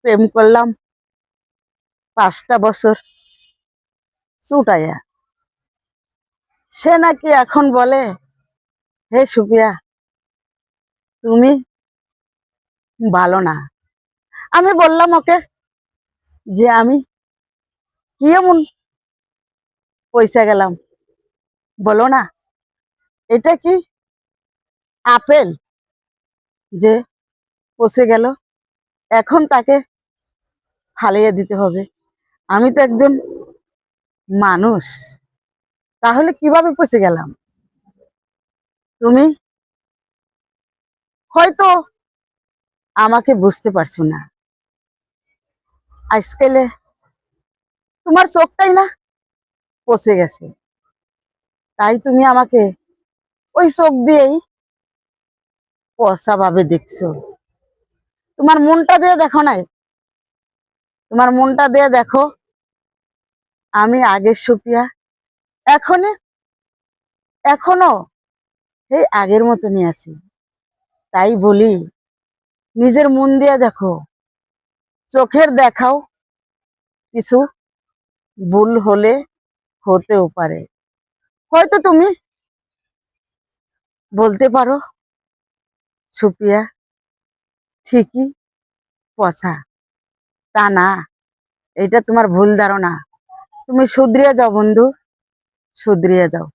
প্রেম করলাম 5টা বছর চুটাইয়া, সে নাকি এখন বলে হে সুপিয়া তুমি ভালো না। আমি বললাম ওকে যে আমি কি এমন পয়সা গেলাম, বলো না এটা কি আপেল যে পচে গেল, এখন তাকে ফালিয়ে দিতে হবে? আমি তো একজন মানুষ, তাহলে কিভাবে পচে গেলাম? তুমি হয়তো আমাকে বুঝতে পারছো না, আজকালে তোমার চোখটাই না পচে গেছে, তাই তুমি আমাকে ওই চোখ দিয়েই পচা ভাবে দেখছো। তোমার মনটা দিয়ে দেখো নাই, তোমার মনটা দিয়ে দেখো আমি আগের সুপিয়া এখনো এখনো এই আগের মতনই আছি। তাই বলি নিজের মন দিয়ে দেখো, চোখের দেখাও কিছু ভুল হলে হতেও পারে। হয়তো তুমি বলতে পারো সুপিয়া ঠিকই পচা, তা না, এটা তোমার ভুল ধারণা। তুমি শুধরিয়ে যাও বন্ধু, শুধরিয়ে যাও।